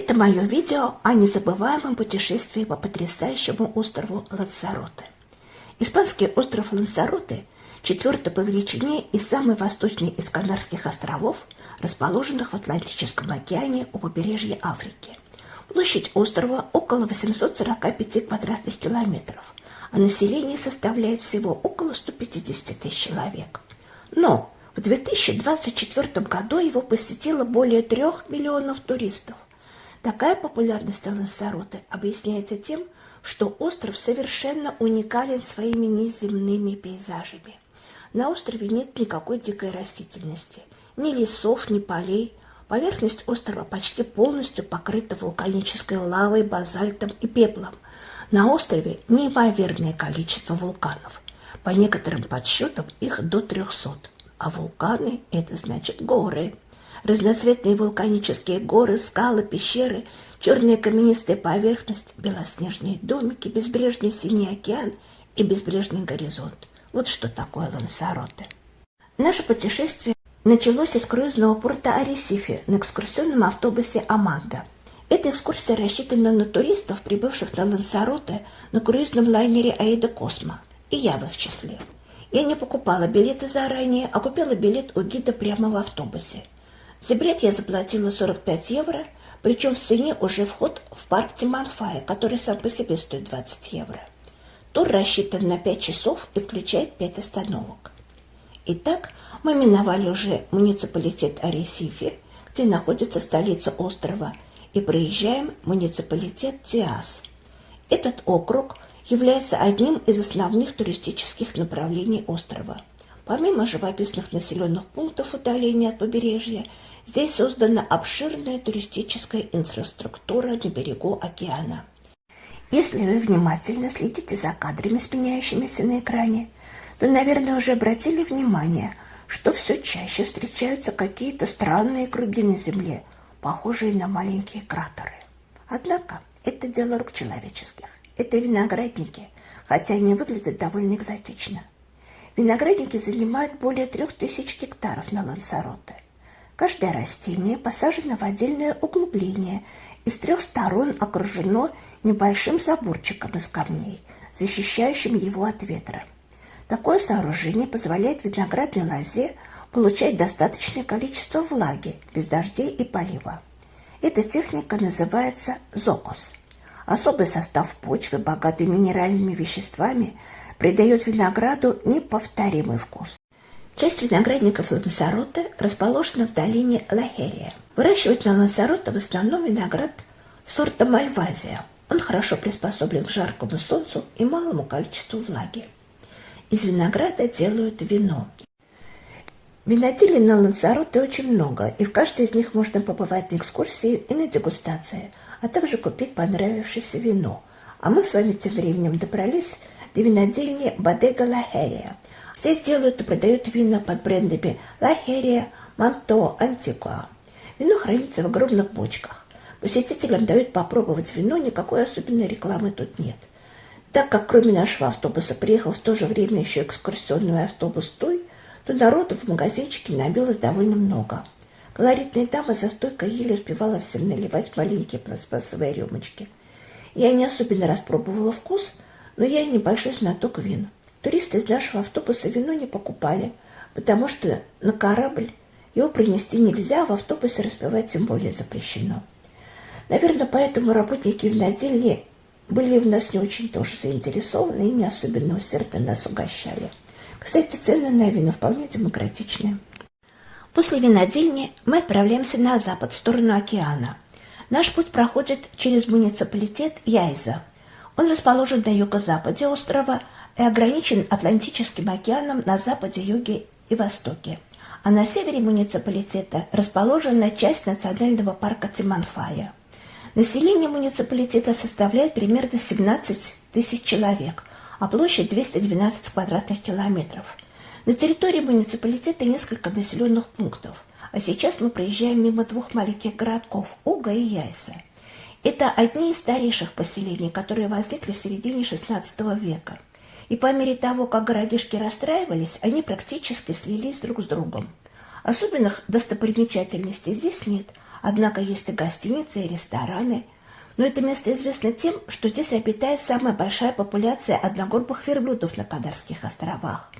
Это мое видео о незабываемом путешествии по потрясающему острову Лансароте. Испанский остров Лансароте – четвертый по величине и самый восточный из Канарских островов, расположенных в Атлантическом океане у побережья Африки. Площадь острова около 845 квадратных километров, а население составляет всего около 150 тысяч человек. Но в 2024 году его посетило более 3 миллионов туристов. Такая популярность Лансароте объясняется тем, что остров совершенно уникален своими неземными пейзажами. На острове нет никакой дикой растительности, ни лесов, ни полей. Поверхность острова почти полностью покрыта вулканической лавой, базальтом и пеплом. На острове неимоверное количество вулканов. По некоторым подсчетам их до 300. А вулканы – это значит горы. Разноцветные вулканические горы, скалы, пещеры, черная каменистая поверхность, белоснежные домики, безбрежный синий океан и безбрежный горизонт. Вот что такое Лансароте. Наше путешествие началось из круизного порта Аресифи на экскурсионном автобусе «Аманда». Эта экскурсия рассчитана на туристов, прибывших на Лансароте на круизном лайнере «Аида Космо», и я в их числе. Я не покупала билеты заранее, а купила билет у гида прямо в автобусе. За билет я заплатила 45 евро, причем в цене уже вход в парк Тиманфая, который сам по себе стоит 20 евро. Тур рассчитан на 5 часов и включает 5 остановок. Итак, мы миновали уже муниципалитет Аресифи, где находится столица острова, и проезжаем муниципалитет Тиас. Этот округ является одним из основных туристических направлений острова. Помимо живописных населенных пунктов удаления от побережья, здесь создана обширная туристическая инфраструктура на берегу океана. Если вы внимательно следите за кадрами, сменяющимися на экране, то, наверное, уже обратили внимание, что все чаще встречаются какие-то странные круги на земле, похожие на маленькие кратеры. Однако это дело рук человеческих. Это виноградники, хотя они выглядят довольно экзотично. Виноградники занимают более 3000 гектаров на Лансароте. Каждое растение посажено в отдельное углубление и с 3 сторон окружено небольшим заборчиком из камней, защищающим его от ветра. Такое сооружение позволяет виноградной лозе получать достаточное количество влаги без дождей и полива. Эта техника называется зокос. Особый состав почвы, богатый минеральными веществами, придает винограду неповторимый вкус. Часть виноградников Лансароте расположена в долине Ла-Херия. Выращивают на Лансароте в основном виноград сорта Мальвазия. Он хорошо приспособлен к жаркому солнцу и малому количеству влаги. Из винограда делают вино. Виноделий на Лансароте очень много, и в каждой из них можно побывать на экскурсии и на дегустации, а также купить понравившееся вино. А мы с вами тем временем добрались до винодельни Бодега Ла-Херия. Здесь делают и продают вина под брендами Ла-Херия, Манто, Антигуа. Вино хранится в огромных бочках. Посетителям дают попробовать вино, никакой особенной рекламы тут нет. Так как кроме нашего автобуса приехал в то же время еще экскурсионный автобус «Той», то народу в магазинчике набилось довольно много. Колоритная дама за стойкой еле успевала всем наливать маленькие пластмассовые рюмочки. Я не особенно распробовала вкус, но я и небольшой знаток вин. Туристы из нашего автобуса вино не покупали, потому что на корабль его принести нельзя, а в автобусе распивать тем более запрещено. Наверное, поэтому работники винодельни были в нас не очень тоже заинтересованы и не особенно усердно нас угощали. Кстати, цены на вино вполне демократичные. После винодельни мы отправляемся на запад, в сторону океана. Наш путь проходит через муниципалитет Яйза. Он расположен на юго-западе острова и ограничен Атлантическим океаном на западе, юге и востоке. А на севере муниципалитета расположена часть национального парка Тиманфая. Население муниципалитета составляет примерно 17 тысяч человек, а площадь 212 квадратных километров. На территории муниципалитета несколько населенных пунктов, а сейчас мы проезжаем мимо 2 маленьких городков – Уга и Яйса. Это одни из старейших поселений, которые возникли в середине XVI века. И по мере того, как городишки расстраивались, они практически слились друг с другом. Особенных достопримечательностей здесь нет, Однако есть и гостиницы, и рестораны. Но это место известно тем, что здесь обитает самая большая популяция одногорбых верблюдов на Канарских островах.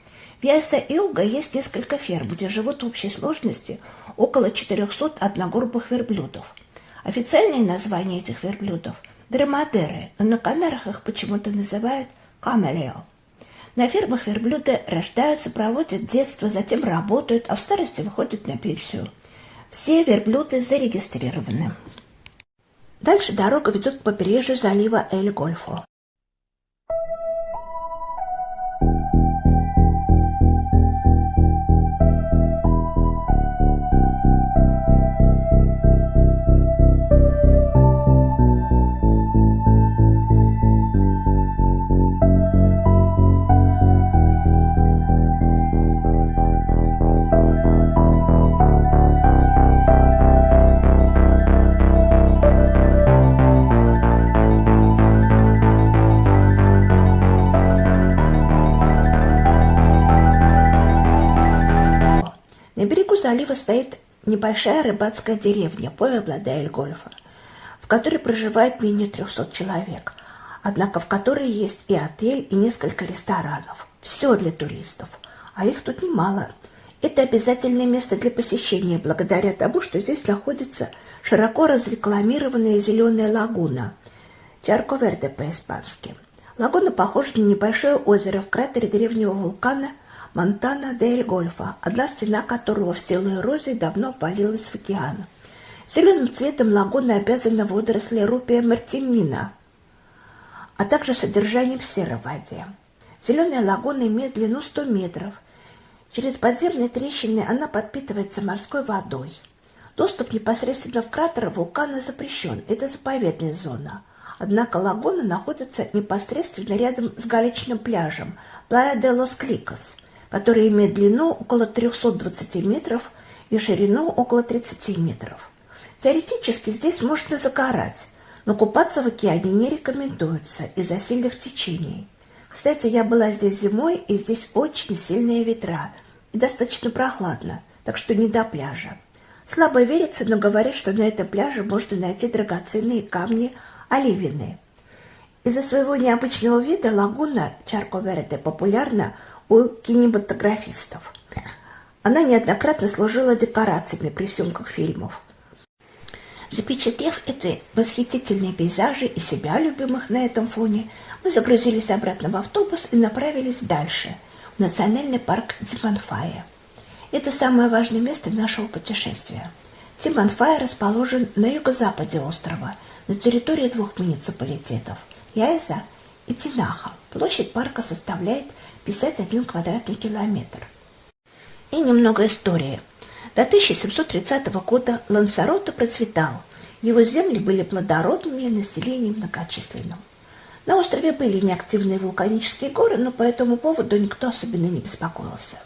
В Яйса-Иуга есть несколько ферм, где живут в общей сложности около 400 одногорбых верблюдов. Официальное название этих верблюдов – дромадеры, но на Канарах их почему-то называют камелео. На фермах верблюды рождаются, проводят детство, затем работают, а в старости выходят на пенсию. Все верблюды зарегистрированы. Дальше дорога ведет к побережью залива Эль-Гольфо. На берегу залива стоит небольшая рыбацкая деревня Пуэбла де Эль-Гольфо, в которой проживает менее 300 человек, однако в которой есть и отель, и несколько ресторанов. Все для туристов, а их тут немало. Это обязательное место для посещения, благодаря тому, что здесь находится широко разрекламированная зеленая лагуна Чарко-Верде по-испански. Лагуна похожа на небольшое озеро в кратере древнего вулкана Монтана де Эль-Гольфо, одна стена которого в силу эрозии давно обвалилась в океан. Зеленым цветом лагуна обязана водоросли рупия мартемина, а также содержанием серы в воде. Зеленая лагуна имеет длину 100 метров. Через подземные трещины она подпитывается морской водой. Доступ непосредственно в кратер вулкана запрещен, это заповедная зона. Однако лагуна находится непосредственно рядом с галечным пляжем Плая де лос Кликос, который имеет длину около 320 метров и ширину около 30 метров. Теоретически здесь можно загорать, но купаться в океане не рекомендуется из-за сильных течений. Кстати, я была здесь зимой, и здесь очень сильные ветра и достаточно прохладно, так что не до пляжа. Слабо верится, но говорят, что на этом пляже можно найти драгоценные камни оливины. Из-за своего необычного вида лагуна Чарко-Верде популярна у кинематографистов. Она неоднократно служила декорациями при съемках фильмов. Запечатлев эти восхитительные пейзажи и себя, любимых на этом фоне, мы загрузились обратно в автобус и направились дальше, в национальный парк Тиманфая. Это самое важное место нашего путешествия. Тиманфая расположен на юго-западе острова, на территории двух муниципалитетов – Яйза и Тинаха. Площадь парка составляет 51 квадратный километр. И немного истории. До 1730 года Лансароте процветал. Его земли были плодородными и население многочисленным. На острове были неактивные вулканические горы, но по этому поводу никто особенно не беспокоился.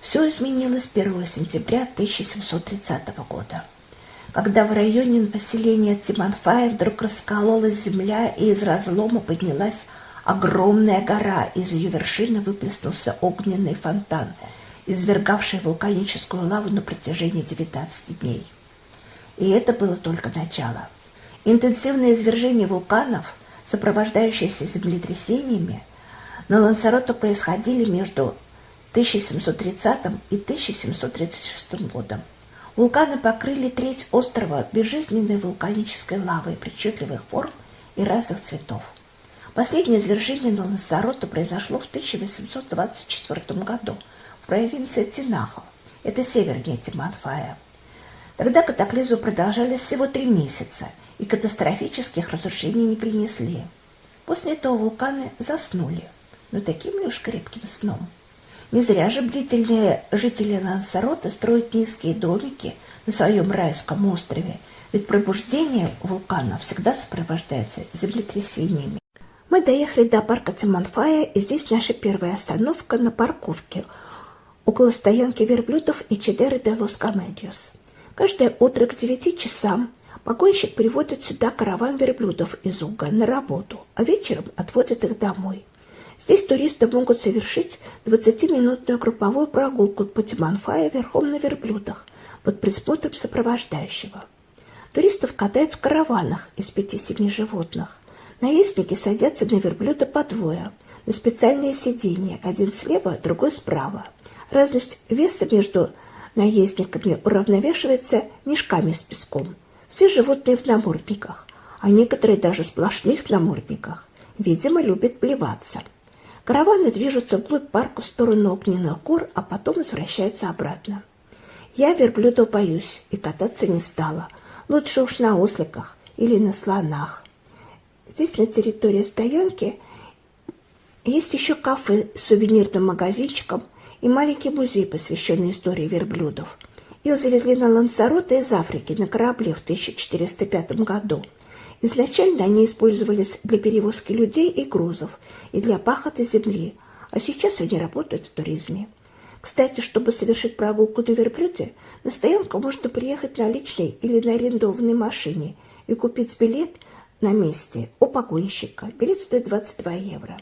Все изменилось 1 сентября 1730 года, когда в районе поселения Тиманфая вдруг раскололась земля, и из разлома поднялась огромная гора, из ее вершины выплеснулся огненный фонтан, извергавший вулканическую лаву на протяжении 19 дней. И это было только начало. Интенсивное извержение вулканов, сопровождающиеся землетрясениями, на Лансароте происходили между 1730 и 1736 годом. Вулканы покрыли треть острова безжизненной вулканической лавой причудливых форм и разных цветов. Последнее извержение на Лансароте произошло в 1824 году в провинции Тинахо, это севернее Тиманфая. Тогда катаклизмы продолжались всего 3 месяца и катастрофических разрушений не принесли. После этого вулканы заснули, но таким ли уж крепким сном. Не зря же бдительные жители Лансароте строят низкие домики на своем райском острове, ведь пробуждение вулкана всегда сопровождается землетрясениями. Мы доехали до парка Тиманфая, и здесь наша первая остановка на парковке, около стоянки верблюдов и Чедеры де лос Комедиос. Каждое утро к 9 часам погонщик приводит сюда караван верблюдов из Уга на работу, а вечером отводит их домой. Здесь туристы могут совершить 20-минутную групповую прогулку по Тиманфаю верхом на верблюдах под присмотром сопровождающего. Туристов катают в караванах из 5-7 животных. Наездники садятся на верблюда по двое, на специальные сиденья, один слева, другой справа. Разность веса между наездниками уравновешивается мешками с песком. Все животные в намордниках, а некоторые даже в сплошных намордниках. Видимо, любят плеваться. Караваны движутся вглубь парка в сторону Огненных гор, а потом возвращаются обратно. Я верблюдов боюсь и кататься не стала. Лучше уж на осликах или на слонах. Здесь на территории стоянки есть еще кафе с сувенирным магазинчиком и маленький музей, посвященный истории верблюдов. Их завезли на Лансароте из Африки на корабле в 1405 году. Изначально они использовались для перевозки людей и грузов и для пахоты земли, а сейчас они работают в туризме. Кстати, чтобы совершить прогулку на верблюде, на стоянку можно приехать на личной или на арендованной машине и купить билет на месте у погонщика. Билет стоит 22 евро.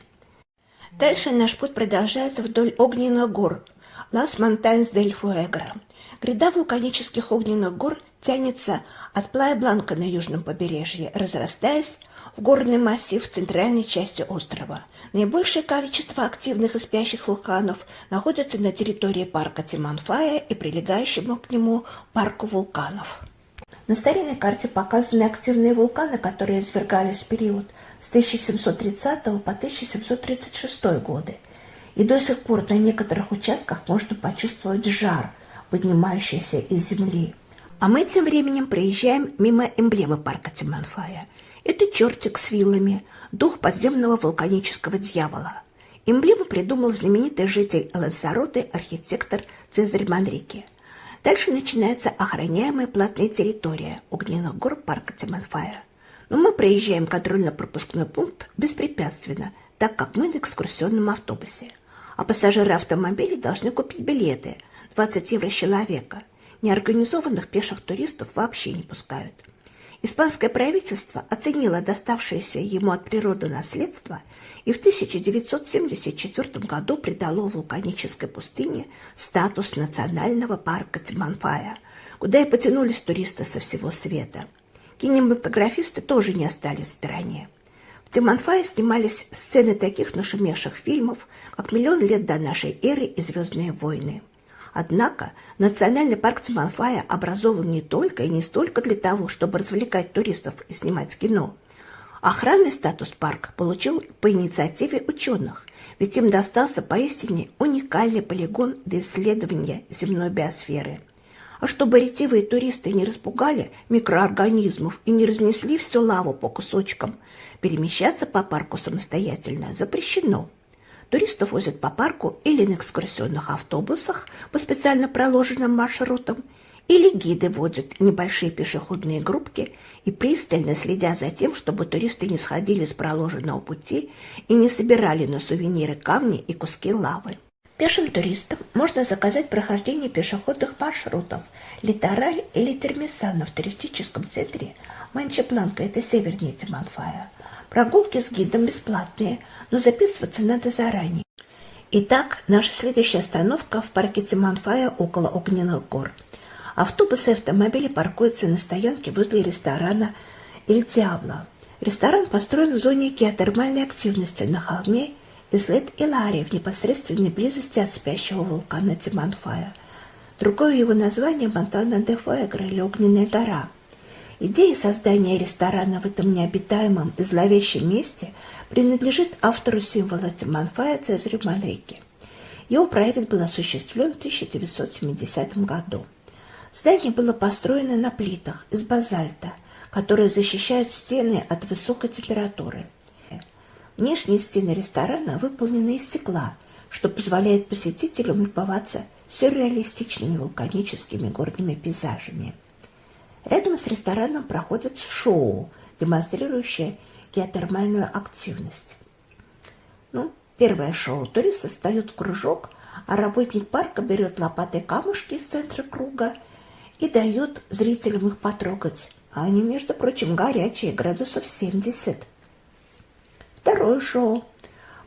Дальше наш путь продолжается вдоль огненных гор Las Montañas del Fuego. Гряда вулканических огненных гор тянется от Плая-Бланка на южном побережье, разрастаясь в горный массив в центральной части острова. Наибольшее количество активных и спящих вулканов находится на территории парка Тиманфая и прилегающему к нему парку вулканов. На старинной карте показаны активные вулканы, которые извергались в период с 1730 по 1736 годы. И до сих пор на некоторых участках можно почувствовать жар, поднимающийся из земли. А мы тем временем проезжаем мимо эмблемы парка Тиманфая. Это чертик с вилами, дух подземного вулканического дьявола. Эмблему придумал знаменитый житель Лансароте, архитектор Цезарь Манрике. Дальше начинается охраняемая платная территория огненных гор парка Тиманфая. Но мы проезжаем контрольно-пропускной пункт беспрепятственно, так как мы на экскурсионном автобусе. А пассажиры автомобилей должны купить билеты – 20 евро с человека. Неорганизованных пеших туристов вообще не пускают. Испанское правительство оценило доставшееся ему от природы наследство и в 1974 году придало вулканической пустыне статус национального парка Тиманфая, куда и потянулись туристы со всего света. Кинематографисты тоже не остались в стороне. В Тиманфае снимались сцены таких нашумевших фильмов, как «Миллион лет до нашей эры» и «Звездные войны». Однако национальный парк Тиманфая образован не только и не столько для того, чтобы развлекать туристов и снимать кино. Охранный статус парк получил по инициативе ученых, ведь им достался поистине уникальный полигон для исследования земной биосферы. А чтобы ретивые туристы не распугали микроорганизмов и не разнесли всю лаву по кусочкам, перемещаться по парку самостоятельно запрещено. Туристов возят по парку или на экскурсионных автобусах по специально проложенным маршрутам, или гиды водят небольшие пешеходные группки и пристально следя за тем, чтобы туристы не сходили с проложенного пути и не собирали на сувениры камни и куски лавы. Пешим туристам можно заказать прохождение пешеходных маршрутов Литораль или Термисана в туристическом центре Манча-Бланка, это севернее Тиманфая. Прогулки с гидом бесплатные, но записываться надо заранее. Итак, наша следующая остановка в парке Тиманфая около Огненных гор. Автобусы и автомобили паркуются на стоянке возле ресторана «Эль Диабло». Ресторан построен в зоне геотермальной активности на холме Ислет-Илари в непосредственной близости от спящего вулкана Тиманфая. Другое его название – Монтана-де-Фуэгро или Огненная гора. Идея создания ресторана в этом необитаемом и зловещем месте принадлежит автору символа Тиманфая Цезарю Манрике. Его проект был осуществлен в 1970 году. Здание было построено на плитах из базальта, которые защищают стены от высокой температуры. Внешние стены ресторана выполнены из стекла, что позволяет посетителям любоваться сюрреалистичными вулканическими горными пейзажами. Рядом с рестораном проходит шоу, демонстрирующее геотермальную активность. Первое шоу. Туристы встают в кружок, а работник парка берет лопатой камушки из центра круга и дает зрителям их потрогать. А они, между прочим, горячие, градусов 70. Второе шоу.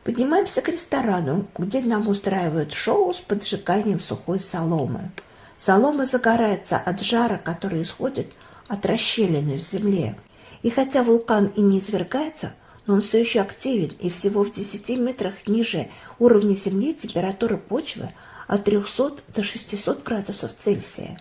Поднимаемся к ресторану, где нам устраивают шоу с поджиганием сухой соломы. Солома загорается от жара, который исходит от расщелины в земле. И хотя вулкан и не извергается, но он все еще активен, и всего в 10 метрах ниже уровня Земли температура почвы от 300 до 600 градусов Цельсия.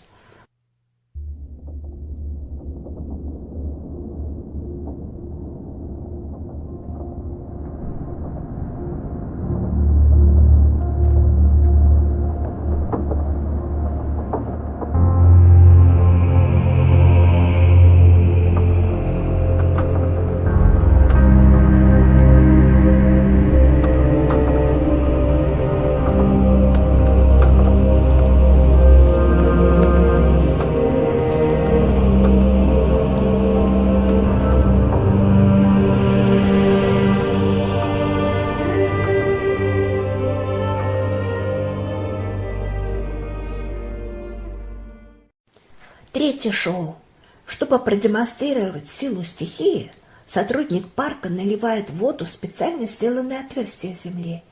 Третье шоу. Чтобы продемонстрировать силу стихии, сотрудник парка наливает воду в специально сделанное отверстие в земле,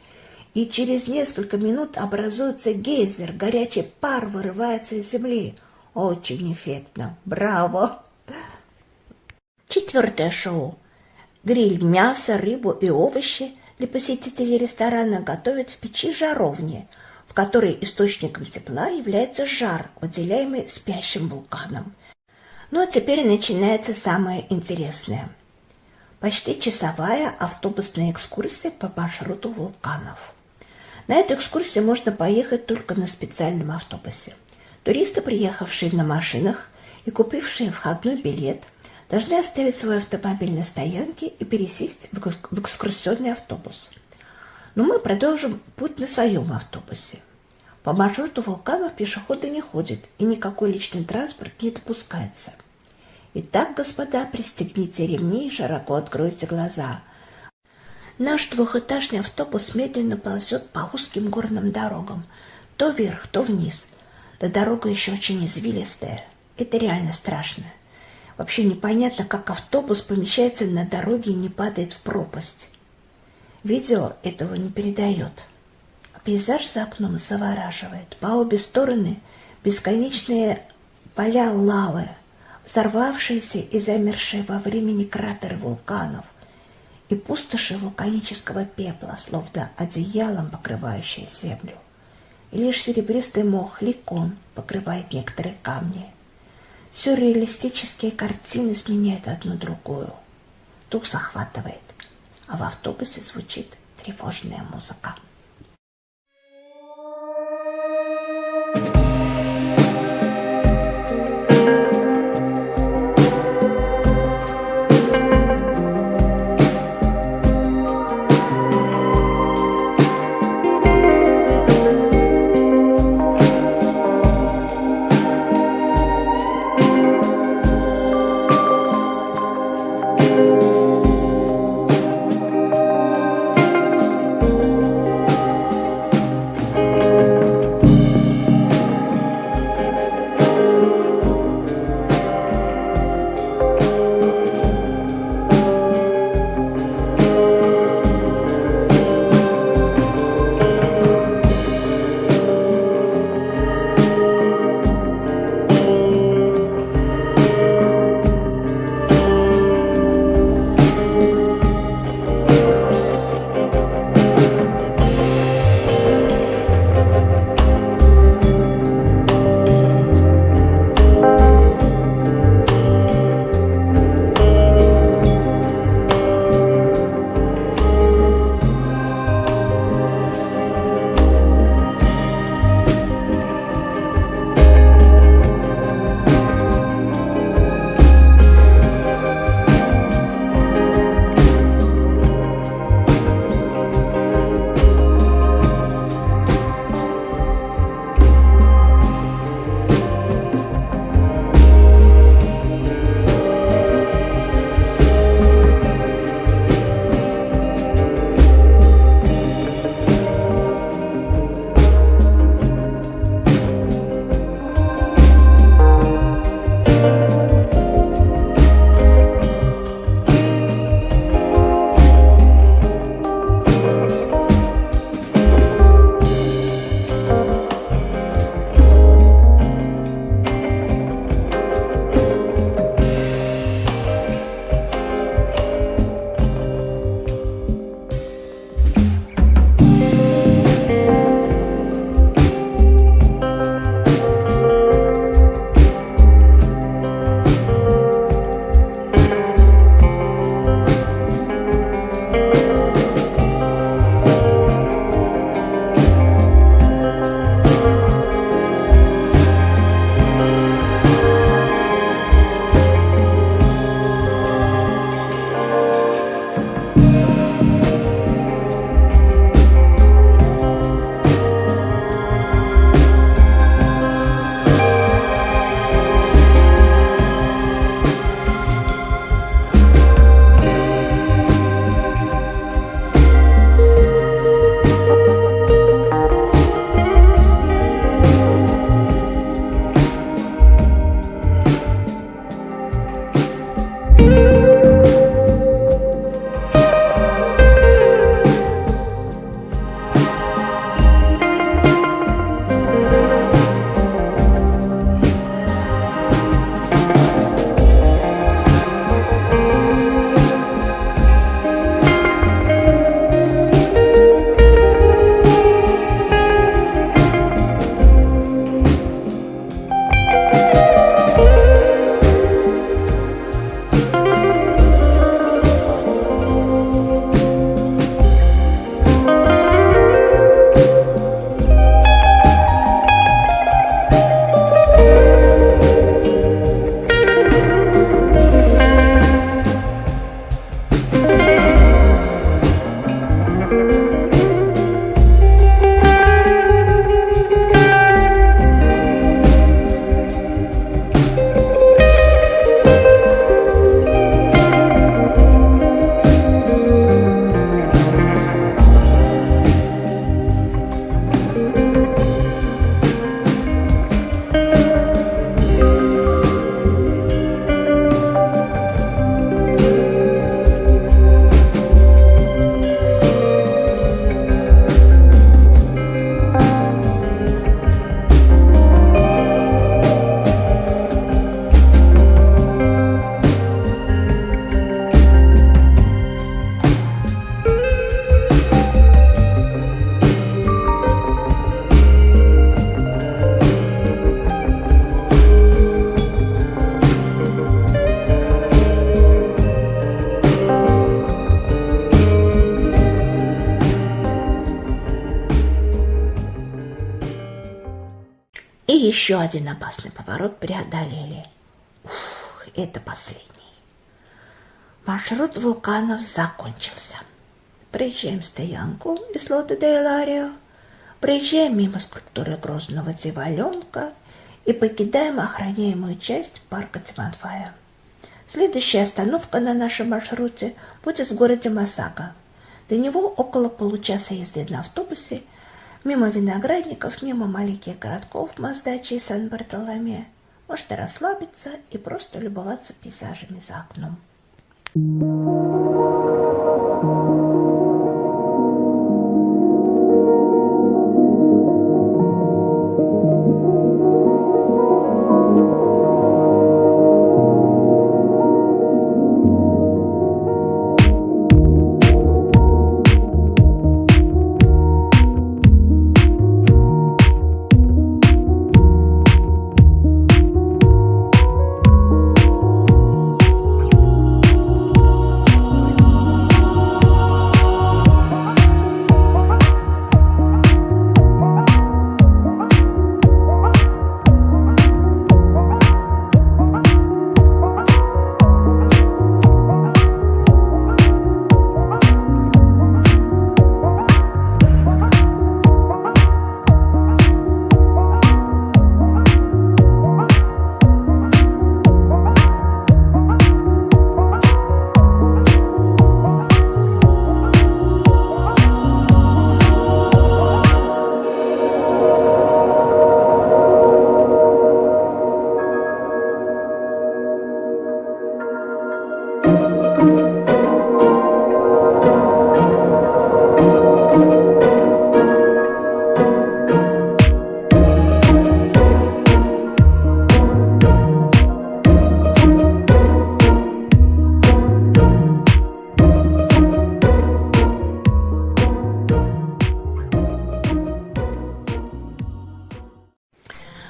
и через несколько минут образуется гейзер, горячий пар вырывается из земли. Очень эффектно. Браво! Четвертое шоу. Гриль мяса, рыбу и овощи для посетителей ресторана готовят в печи-жаровне, в которой источником тепла является жар, выделяемый спящим вулканом. Ну а теперь начинается самое интересное. Почти часовая автобусная экскурсия по маршруту вулканов. На эту экскурсию можно поехать только на специальном автобусе. Туристы, приехавшие на машинах и купившие входной билет, должны оставить свой автомобиль на стоянке и пересесть в экскурсионный автобус. Но мы продолжим путь на своем автобусе. По маршруту вулканов пешеходы не ходят, и никакой личный транспорт не допускается. Итак, господа, пристегните ремни и широко откройте глаза. Наш двухэтажный автобус медленно ползет по узким горным дорогам, то вверх, то вниз. Да дорога еще очень извилистая. Это реально страшно. Вообще непонятно, как автобус помещается на дороге и не падает в пропасть. Видео этого не передает. Пейзаж за окном завораживает. По обе стороны бесконечные поля лавы, взорвавшиеся и замершие во времени кратеры вулканов и пустоши вулканического пепла, словно одеялом покрывающие землю. И лишь серебристый мох ликон покрывает некоторые камни. Сюрреалистические картины сменяют одну другую. Дух захватывает, а в автобусе звучит тревожная музыка. еще один опасный поворот преодолели. Уф, это последний. Маршрут вулканов закончился. Проезжаем стоянку Ислота де Иларио, проезжаем мимо скульптуры грозного дьяволенка и покидаем охраняемую часть парка Тиманфая. Следующая остановка на нашем маршруте будет в городе Масаго. До него около получаса езды на автобусе, мимо виноградников, мимо маленьких городков Маздачи и Сан-Бартоломе. Можно расслабиться и просто любоваться пейзажами за окном.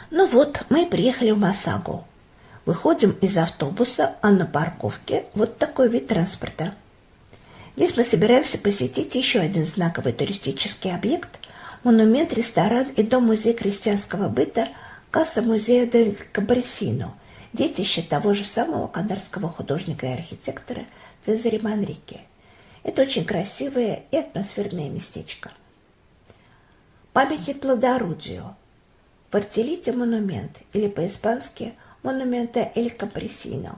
Ну вот, мы приехали в Масаго. Выходим из автобуса, а на парковке вот такой вид транспорта. Здесь мы собираемся посетить еще один знаковый туристический объект – монумент, ресторан и дом-музей крестьянского быта Касса Музея дель Кабресино, детище того же самого канарского художника и архитектора Цезаря Манрике. Это очень красивое и атмосферное местечко. Памятник плодородию. В Артелите монумент, или по-испански монумента Эль Капресино.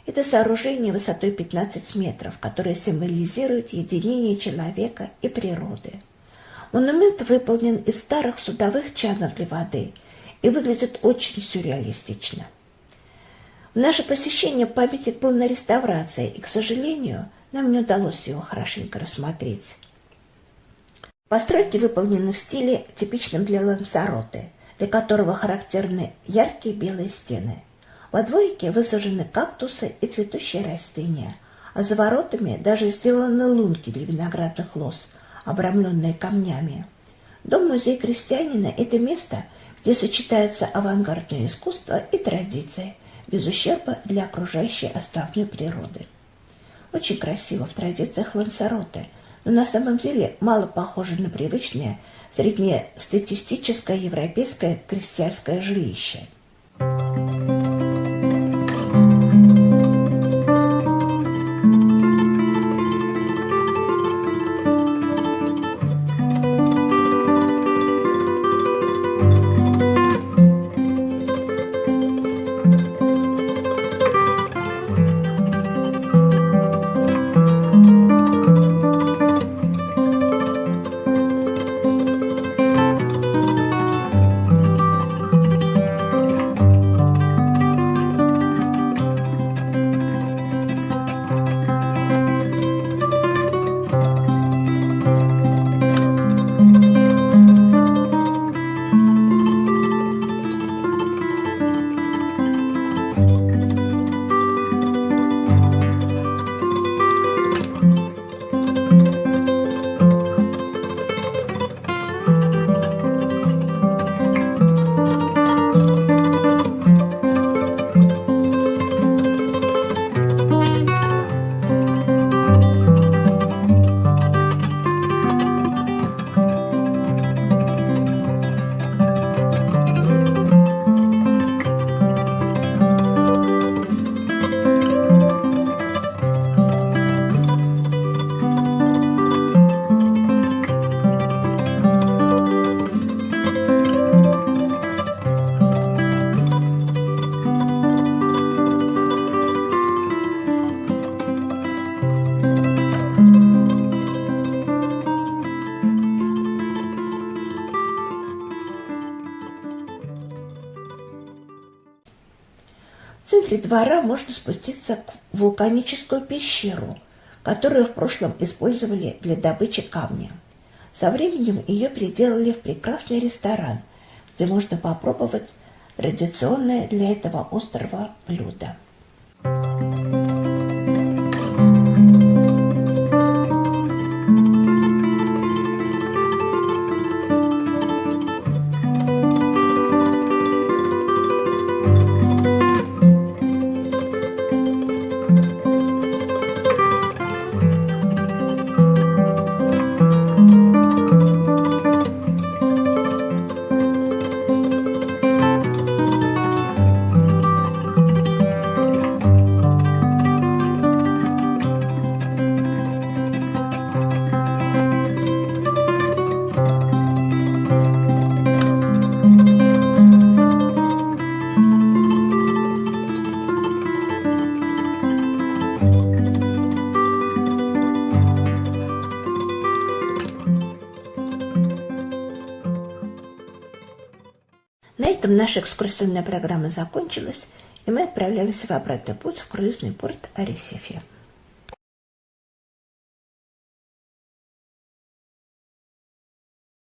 Это сооружение высотой 15 метров, которое символизирует единение человека и природы. Монумент выполнен из старых судовых чанов для воды и выглядит очень сюрреалистично. В наше посещение памятник был на реставрации, и, к сожалению, нам не удалось его хорошенько рассмотреть. Постройки выполнены в стиле, типичном для Лансароте, для которого характерны яркие белые стены. Во дворике высажены кактусы и цветущие растения, а за воротами даже сделаны лунки для виноградных лоз, обрамленные камнями. Дом-музей крестьянина – это место, где сочетаются авангардное искусство и традиции, без ущерба для окружающей островной природы. Очень красиво в традициях Лансароте, но на самом деле мало похоже на привычное среднестатистическое европейское крестьянское жилище. Возле двора можно спуститься в вулканическую пещеру, которую в прошлом использовали для добычи камня. Со временем ее переделали в прекрасный ресторан, где можно попробовать традиционное для этого острова блюдо. На этом наша экскурсионная программа закончилась, и мы отправляемся в обратный путь в круизный порт Аресифи.